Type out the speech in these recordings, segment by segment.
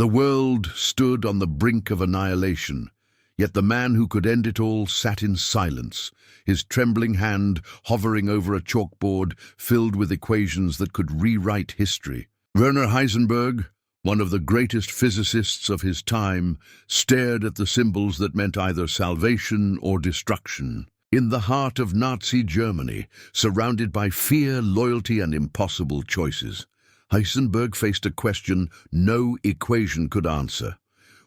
The world stood on the brink of annihilation, yet the man who could end it all sat in silence, his trembling hand hovering over a chalkboard filled with equations that could rewrite history. Werner Heisenberg, one of the greatest physicists of his time, stared at the symbols that meant either salvation or destruction. In the heart of Nazi Germany, surrounded by fear, loyalty, and impossible choices, Heisenberg faced a question no equation could answer.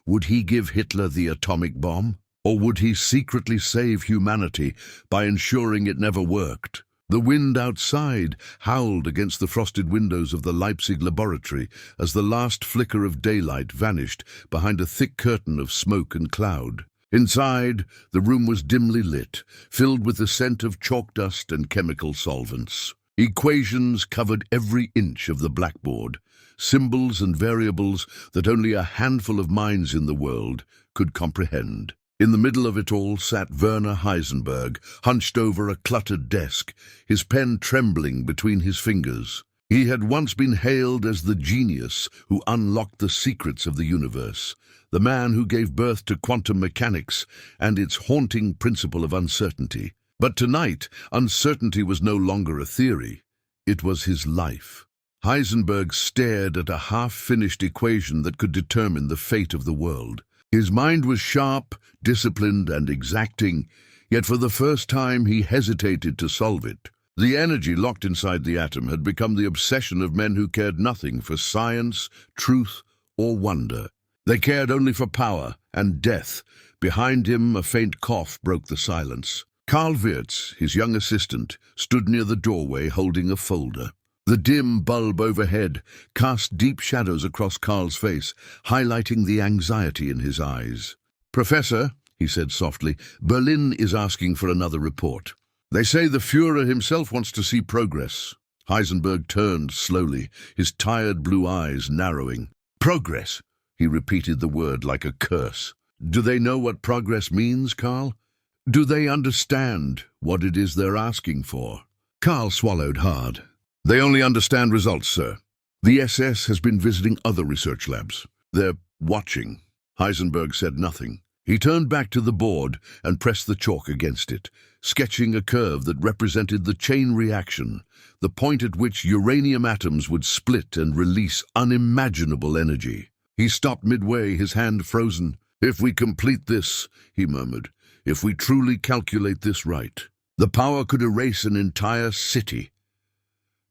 Would he give Hitler the atomic bomb? Or would he secretly save humanity by ensuring it never worked? The wind outside howled against the frosted windows of the Leipzig laboratory as the last flicker of daylight vanished behind a thick curtain of smoke and cloud. Inside, the room was dimly lit, filled with the scent of chalk dust and chemical solvents. Equations covered every inch of the blackboard, symbols and variables that only a handful of minds in the world could comprehend. In the middle of it all sat Werner Heisenberg, hunched over a cluttered desk, his pen trembling between his fingers. He had once been hailed as the genius who unlocked the secrets of the universe, the man who gave birth to quantum mechanics and its haunting principle of uncertainty. But tonight, uncertainty was no longer a theory. It was his life. Heisenberg stared at a half-finished equation that could determine the fate of the world. His mind was sharp, disciplined, and exacting, yet for the first time he hesitated to solve it. The energy locked inside the atom had become the obsession of men who cared nothing for science, truth, or wonder. They cared only for power and death. Behind him, a faint cough broke the silence. Karl Wirtz, his young assistant, stood near the doorway holding a folder. The dim bulb overhead cast deep shadows across Karl's face, highlighting the anxiety in his eyes. "Professor," he said softly, "Berlin is asking for another report. They say the Führer himself wants to see progress." Heisenberg turned slowly, his tired blue eyes narrowing. "Progress?" He repeated the word like a curse. "Do they know what progress means, Karl? Do they understand what it is they're asking for?" Karl swallowed hard. "They only understand results, sir. The SS has been visiting other research labs. They're watching." Heisenberg said nothing. He turned back to the board and pressed the chalk against it, sketching a curve that represented the chain reaction, the point at which uranium atoms would split and release unimaginable energy. He stopped midway, his hand frozen. "If we complete this," he murmured, "if we truly calculate this right, the power could erase an entire city."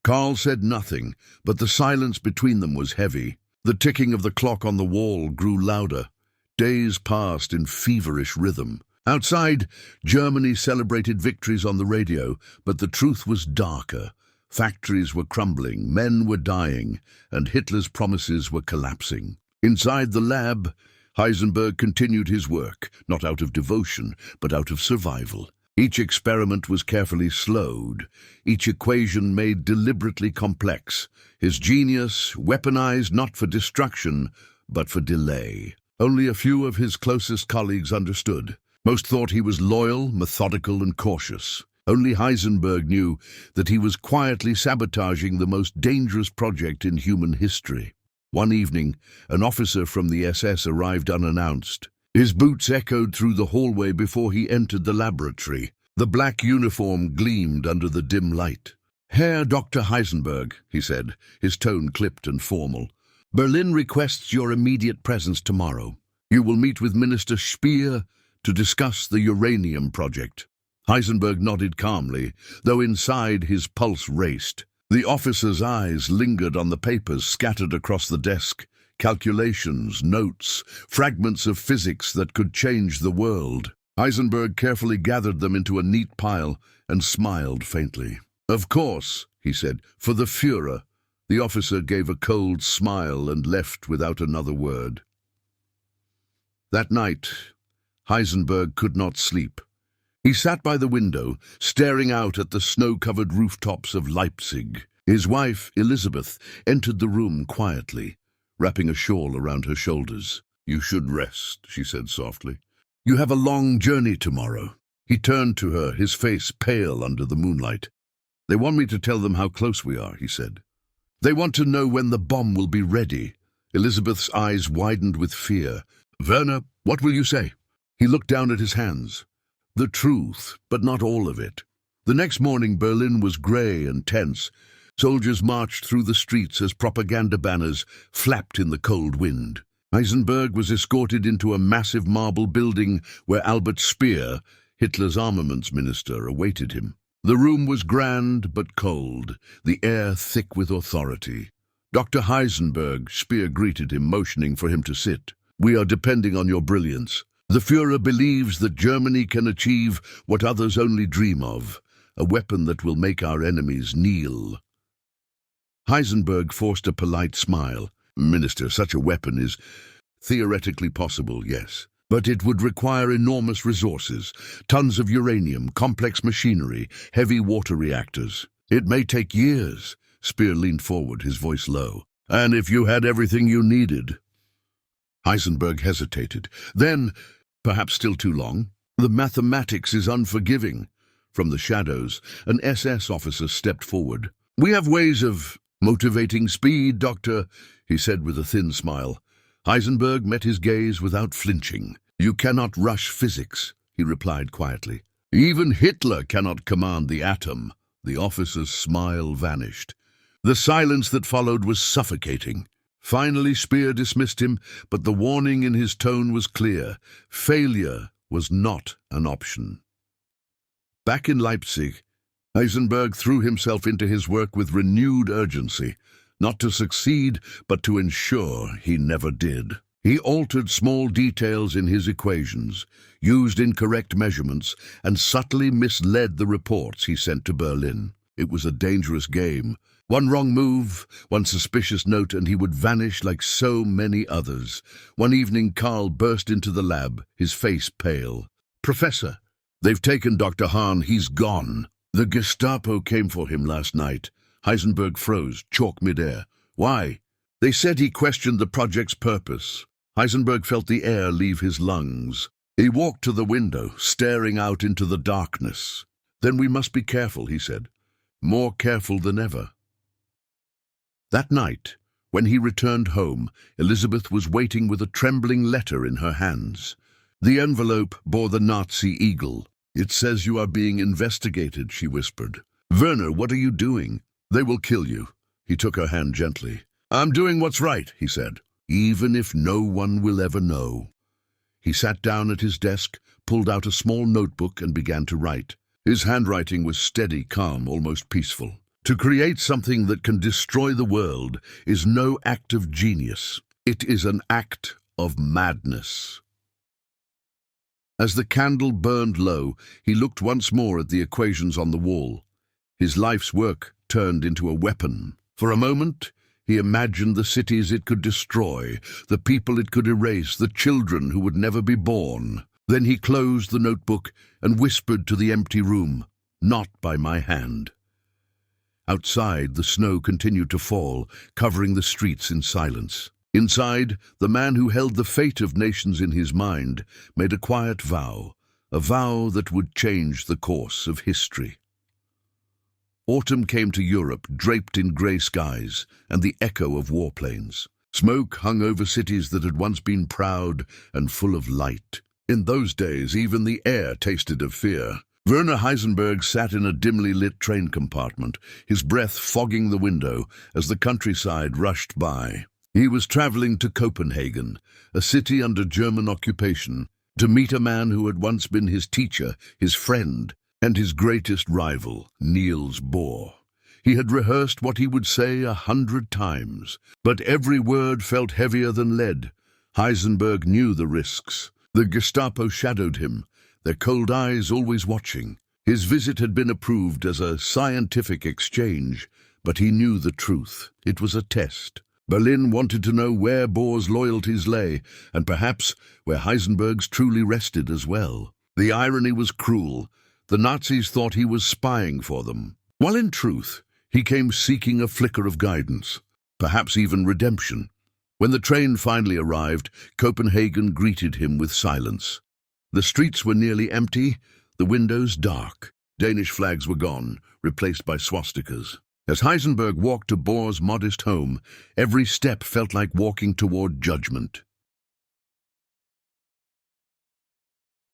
Karl said nothing, but the silence between them was heavy. The ticking of the clock on the wall grew louder. Days passed in feverish rhythm. Outside, Germany celebrated victories on the radio, but the truth was darker. Factories were crumbling, men were dying, and Hitler's promises were collapsing. Inside the lab, Heisenberg continued his work, not out of devotion, but out of survival. Each experiment was carefully slowed, each equation made deliberately complex, his genius weaponized not for destruction, but for delay. Only a few of his closest colleagues understood. Most thought he was loyal, methodical, and cautious. Only Heisenberg knew that he was quietly sabotaging the most dangerous project in human history. One evening, an officer from the SS arrived unannounced. His boots echoed through the hallway before he entered the laboratory. The black uniform gleamed under the dim light. "Herr Dr. Heisenberg," he said, his tone clipped and formal, "Berlin requests your immediate presence tomorrow. You will meet with Minister Speer to discuss the uranium project." Heisenberg nodded calmly, though inside his pulse raced. The officer's eyes lingered on the papers scattered across the desk. Calculations, notes, fragments of physics that could change the world. Heisenberg carefully gathered them into a neat pile and smiled faintly. "Of course," he said, "for the Führer." The officer gave a cold smile and left without another word. That night, Heisenberg could not sleep. He sat by the window, staring out at the snow-covered rooftops of Leipzig. His wife, Elizabeth, entered the room quietly, wrapping a shawl around her shoulders. "You should rest," she said softly. "You have a long journey tomorrow." He turned to her, his face pale under the moonlight. "They want me to tell them how close we are," he said. "They want to know when the bomb will be ready, Elizabeth's eyes widened with fear. "Werner, what will you say?" He looked down at his hands. The truth, but not all of it. The next morning Berlin was grey and tense. Soldiers marched through the streets as propaganda banners flapped in the cold wind. Heisenberg was escorted into a massive marble building where Albert Speer, Hitler's armaments minister, awaited him. The room was grand but cold, the air thick with authority. "Dr. Heisenberg," Speer greeted him, motioning for him to sit. "We are depending on your brilliance. The Führer believes that Germany can achieve what others only dream of, a weapon that will make our enemies kneel." Heisenberg forced a polite smile. "Minister, such a weapon is theoretically possible, yes. But it would require enormous resources, tons of uranium, complex machinery, heavy water reactors. It may take years." Speer leaned forward, his voice low. "And if you had everything you needed?" Heisenberg hesitated. "Then, perhaps still too long. The mathematics is unforgiving." From the shadows, an SS officer stepped forward. "We have ways of motivating speed, Doctor," he said with a thin smile. Heisenberg met his gaze without flinching. "You cannot rush physics," he replied quietly. "Even Hitler cannot command the atom." The officer's smile vanished. The silence that followed was suffocating. Finally, Speer dismissed him, but the warning in his tone was clear. Failure was not an option. Back in Leipzig, Heisenberg threw himself into his work with renewed urgency, not to succeed, but to ensure he never did. He altered small details in his equations, used incorrect measurements, and subtly misled the reports he sent to Berlin. It was a dangerous game. One wrong move, one suspicious note, and he would vanish like so many others. One evening, Karl burst into the lab, his face pale. "Professor, they've taken Dr. Hahn. He's gone." "The Gestapo came for him last night." Heisenberg froze, chalk midair. "Why?" "They said he questioned the project's purpose." Heisenberg felt the air leave his lungs. He walked to the window, staring out into the darkness. "Then we must be careful," he said. "More careful than ever." That night, when he returned home, Elizabeth was waiting with a trembling letter in her hands. The envelope bore the Nazi eagle. "It says you are being investigated," she whispered. "Werner, what are you doing?" "They will kill you." He took her hand gently. "I'm doing what's right," he said, "even if no one will ever know." He sat down at his desk, pulled out a small notebook, and began to write. His handwriting was steady, calm, almost peaceful. To create something that can destroy the world is no act of genius. It is an act of madness. As the candle burned low, he looked once more at the equations on the wall. His life's work turned into a weapon. For a moment, he imagined the cities it could destroy, the people it could erase, the children who would never be born. Then he closed the notebook and whispered to the empty room, "Not by my hand." Outside, the snow continued to fall, covering the streets in silence. Inside, the man who held the fate of nations in his mind made a quiet vow, a vow that would change the course of history. Autumn came to Europe, draped in grey skies and the echo of warplanes. Smoke hung over cities that had once been proud and full of light. In those days, even the air tasted of fear. Werner Heisenberg sat in a dimly lit train compartment, his breath fogging the window as the countryside rushed by. He was traveling to Copenhagen, a city under German occupation, to meet a man who had once been his teacher, his friend, and his greatest rival, Niels Bohr. He had rehearsed what he would say 100 times, but every word felt heavier than lead. Heisenberg knew the risks. The Gestapo shadowed him, their cold eyes always watching. His visit had been approved as a scientific exchange, but he knew the truth. It was a test. Berlin wanted to know where Bohr's loyalties lay, and perhaps where Heisenberg's truly rested as well. The irony was cruel. The Nazis thought he was spying for them, while in truth, he came seeking a flicker of guidance, perhaps even redemption. When the train finally arrived, Copenhagen greeted him with silence. The streets were nearly empty, the windows dark. Danish flags were gone, replaced by swastikas. As Heisenberg walked to Bohr's modest home, every step felt like walking toward judgment.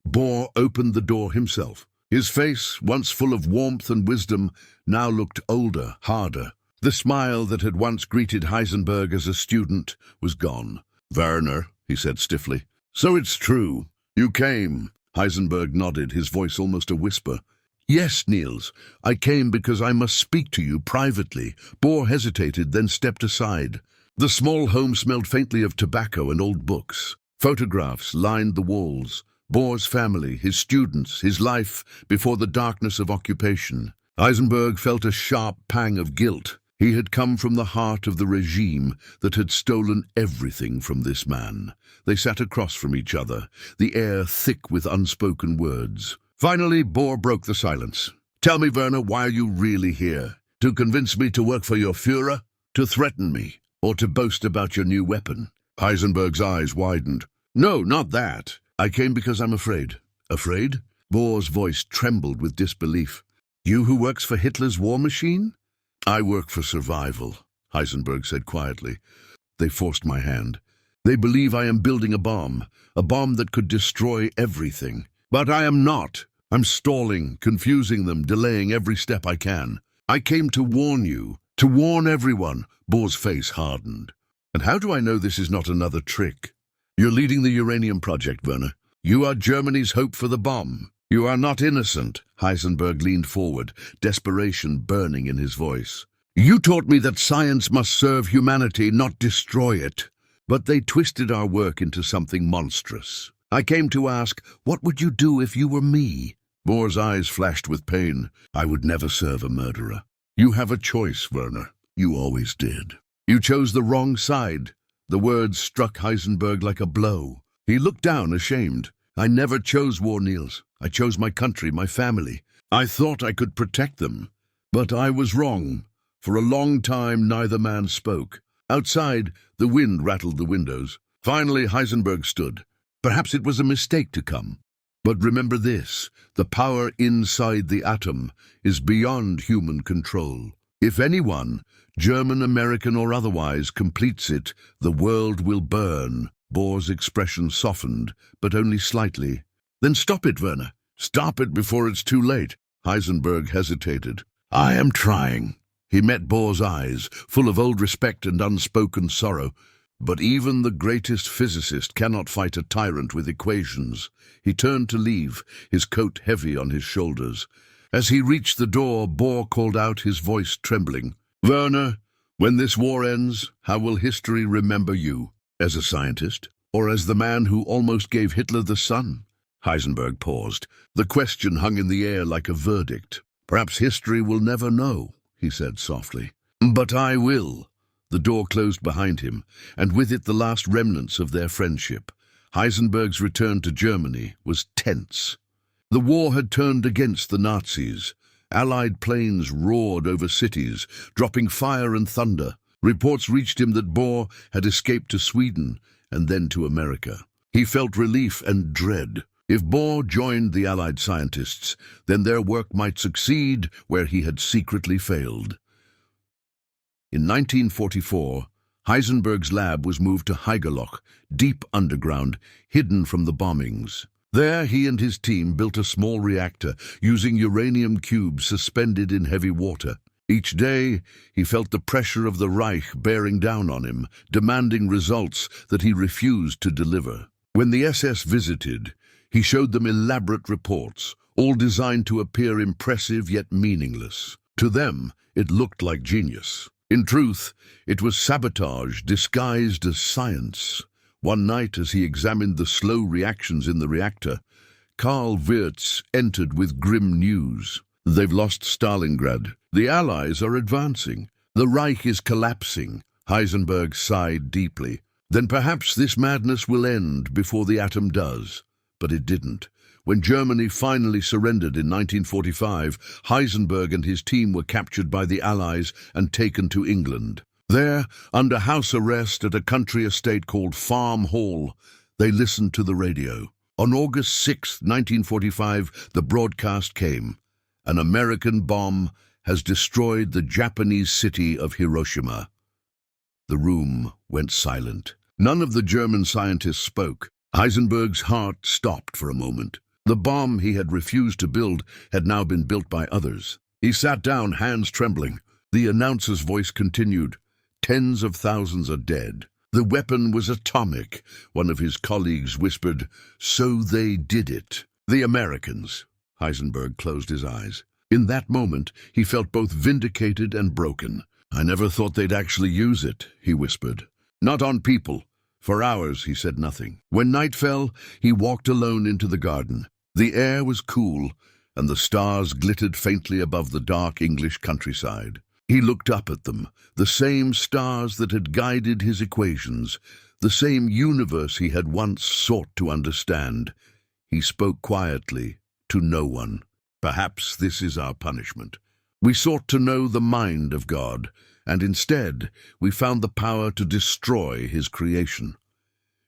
Bohr opened the door himself. His face, once full of warmth and wisdom, now looked older, harder. The smile that had once greeted Heisenberg as a student was gone. "Werner," he said stiffly. "So it's true. You came." Heisenberg nodded, his voice almost a whisper. "Yes, Niels. I came because I must speak to you privately." Bohr hesitated, then stepped aside. The small home smelled faintly of tobacco and old books. Photographs lined the walls. Bohr's family, his students, his life before the darkness of occupation. Heisenberg felt a sharp pang of guilt. He had come from the heart of the regime that had stolen everything from this man. They sat across from each other, the air thick with unspoken words. Finally, Bohr broke the silence. "Tell me, Werner, why are you really here? To convince me to work for your Führer? To threaten me? Or to boast about your new weapon?" Heisenberg's eyes widened. "No, not that. I came because I'm afraid." "Afraid?" Bohr's voice trembled with disbelief. "You who works for Hitler's war machine?" "I work for survival," Heisenberg said quietly. "They forced my hand. They believe I am building a bomb that could destroy everything. But I am not. I'm stalling, confusing them, delaying every step I can. I came to warn you, to warn everyone." Bohr's face hardened. "And how do I know this is not another trick? You're leading the uranium project, Werner. You are Germany's hope for the bomb. You are not innocent." Heisenberg leaned forward, desperation burning in his voice. "You taught me that science must serve humanity, not destroy it. But they twisted our work into something monstrous. I came to ask, what would you do if you were me?" Bohr's eyes flashed with pain. "I would never serve a murderer. You have a choice, Werner. You always did. You chose the wrong side." The words struck Heisenberg like a blow. He looked down, ashamed. "I never chose war, Niels. I chose my country, my family. I thought I could protect them. But I was wrong." For a long time, neither man spoke. Outside, the wind rattled the windows. Finally, Heisenberg stood. Perhaps it was a mistake to come. But remember this, the power inside the atom is beyond human control. If anyone, German, American, or otherwise, completes it, the world will burn. Bohr's expression softened, but only slightly. "Then stop it, Werner. Stop it before it's too late." Heisenberg hesitated. "I am trying." He met Bohr's eyes, full of old respect and unspoken sorrow. But even the greatest physicist cannot fight a tyrant with equations. He turned to leave, his coat heavy on his shoulders. As he reached the door, Bohr called out, his voice trembling. "Werner, when this war ends, how will history remember you? As a scientist? Or as the man who almost gave Hitler the sun?" Heisenberg paused. The question hung in the air like a verdict. "Perhaps history will never know," he said softly. "But I will." The door closed behind him, and with it the last remnants of their friendship. Heisenberg's return to Germany was tense. The war had turned against the Nazis. Allied planes roared over cities, dropping fire and thunder. Reports reached him that Bohr had escaped to Sweden and then to America. He felt relief and dread. If Bohr joined the Allied scientists, then their work might succeed where he had secretly failed. In 1944, Heisenberg's lab was moved to Haigerloch, deep underground, hidden from the bombings. There he and his team built a small reactor using uranium cubes suspended in heavy water. Each day, he felt the pressure of the Reich bearing down on him, demanding results that he refused to deliver. When the SS visited, he showed them elaborate reports, all designed to appear impressive yet meaningless. To them, it looked like genius. In truth, it was sabotage disguised as science. One night, as he examined the slow reactions in the reactor, Karl Wirtz entered with grim news. "They've lost Stalingrad. The Allies are advancing. The Reich is collapsing." Heisenberg sighed deeply. "Then perhaps this madness will end before the atom does." But it didn't. When Germany finally surrendered in 1945, Heisenberg and his team were captured by the Allies and taken to England. There, under house arrest at a country estate called Farm Hall, they listened to the radio. On August 6, 1945, the broadcast came. An American bomb has destroyed the Japanese city of Hiroshima." The room went silent. None of the German scientists spoke. Heisenberg's heart stopped for a moment. The bomb he had refused to build had now been built by others. He sat down, hands trembling. The announcer's voice continued. "Tens of thousands are dead. The weapon was atomic," one of his colleagues whispered. "So they did it. The Americans." Heisenberg closed his eyes. In that moment, he felt both vindicated and broken. "I never thought they'd actually use it," he whispered. "Not on people." For hours he said nothing. When night fell, he walked alone into the garden. The air was cool, and the stars glittered faintly above the dark English countryside. He looked up at them, the same stars that had guided his equations, the same universe he had once sought to understand. He spoke quietly, to no one. "Perhaps this is our punishment. We sought to know the mind of God, and instead we found the power to destroy his creation."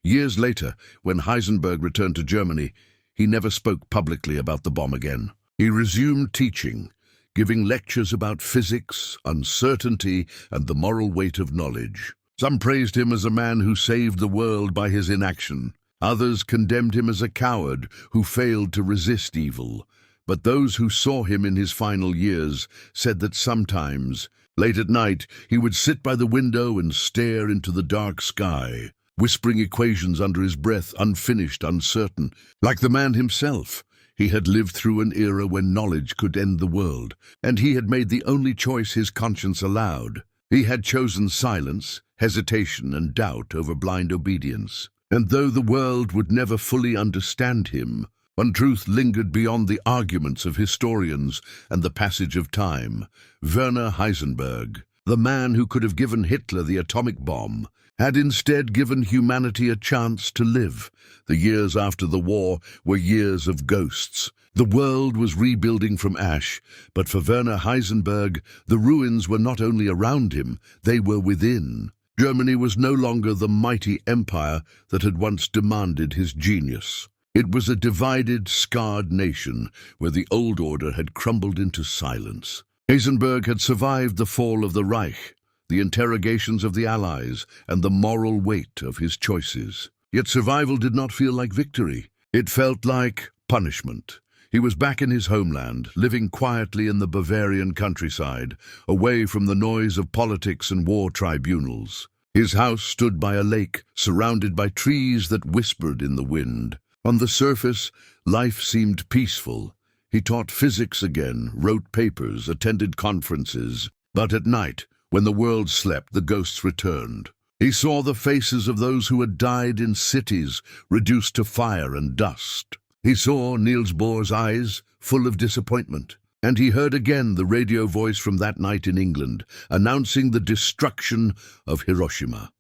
Years later, when Heisenberg returned to Germany, he never spoke publicly about the bomb again. He resumed teaching, giving lectures about physics, uncertainty, and the moral weight of knowledge. Some praised him as a man who saved the world by his inaction. Others condemned him as a coward who failed to resist evil. But those who saw him in his final years said that sometimes, late at night, he would sit by the window and stare into the dark sky, whispering equations under his breath, unfinished, uncertain. Like the man himself, he had lived through an era when knowledge could end the world, and he had made the only choice his conscience allowed. He had chosen silence, hesitation, and doubt over blind obedience. And though the world would never fully understand him, one truth lingered beyond the arguments of historians and the passage of time. Werner Heisenberg, the man who could have given Hitler the atomic bomb, had instead given humanity a chance to live. The years after the war were years of ghosts. The world was rebuilding from ash, but for Werner Heisenberg, the ruins were not only around him, they were within. Germany was no longer the mighty empire that had once demanded his genius. It was a divided, scarred nation where the old order had crumbled into silence. Heisenberg had survived the fall of the Reich, the interrogations of the Allies, and the moral weight of his choices. Yet survival did not feel like victory. It felt like punishment. He was back in his homeland, living quietly in the Bavarian countryside, away from the noise of politics and war tribunals. His house stood by a lake, surrounded by trees that whispered in the wind. On the surface, life seemed peaceful. He taught physics again, wrote papers, attended conferences. But at night, when the world slept, the ghosts returned. He saw the faces of those who had died in cities, reduced to fire and dust. He saw Niels Bohr's eyes, full of disappointment. And he heard again the radio voice from that night in England, announcing the destruction of Hiroshima.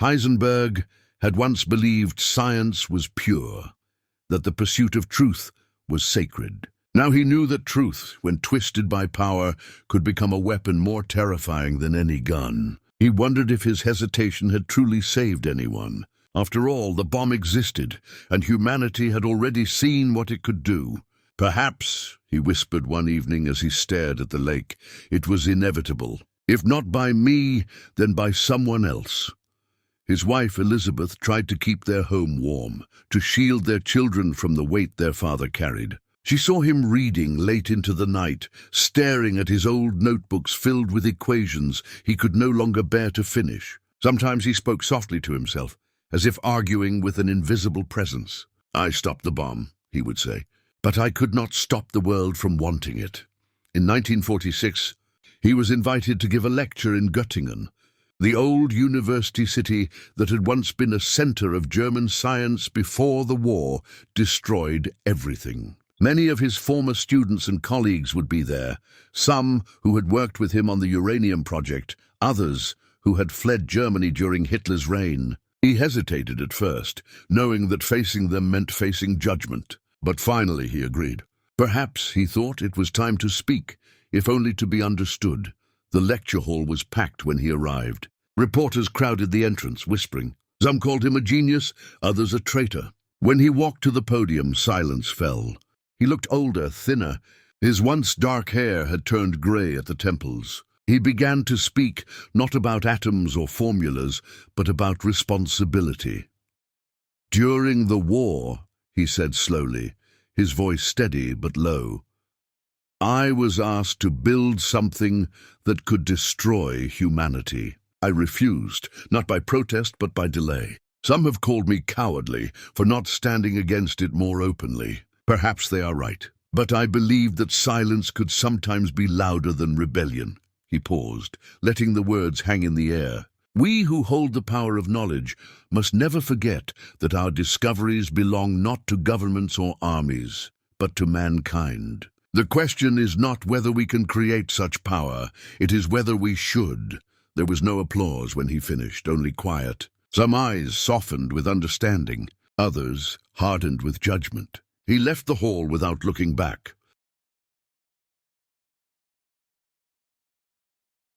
Heisenberg had once believed science was pure, that the pursuit of truth was sacred. Now he knew that truth, when twisted by power, could become a weapon more terrifying than any gun. He wondered if his hesitation had truly saved anyone. After all, the bomb existed, and humanity had already seen what it could do. "Perhaps," he whispered one evening as he stared at the lake, "it was inevitable. If not by me, then by someone else." His wife, Elizabeth, tried to keep their home warm, to shield their children from the weight their father carried. She saw him reading late into the night, staring at his old notebooks filled with equations he could no longer bear to finish. Sometimes he spoke softly to himself, as if arguing with an invisible presence. "I stopped the bomb," he would say, "but I could not stop the world from wanting it." In 1946, he was invited to give a lecture in Göttingen, the old university city that had once been a center of German science before the war destroyed everything. Many of his former students and colleagues would be there, some who had worked with him on the uranium project, others who had fled Germany during Hitler's reign. He hesitated at first, knowing that facing them meant facing judgment. But finally he agreed. Perhaps, he thought, it was time to speak, if only to be understood. The lecture hall was packed when he arrived. Reporters crowded the entrance, whispering. Some called him a genius, others a traitor. When he walked to the podium, silence fell. He looked older, thinner, His once dark hair had turned grey at the temples. He began to speak not about atoms or formulas, but about responsibility. "During the war," he said slowly, his voice steady but low, "I was asked to build something that could destroy humanity. I refused, not by protest but by delay. Some have called me cowardly for not standing against it more openly. Perhaps they are right. But I believed that silence could sometimes be louder than rebellion." He paused, letting the words hang in the air. "We who hold the power of knowledge must never forget that our discoveries belong not to governments or armies, but to mankind. The question is not whether we can create such power, it is whether we should." There was no applause when he finished, only quiet. Some eyes softened with understanding, others hardened with judgment. He left the hall without looking back.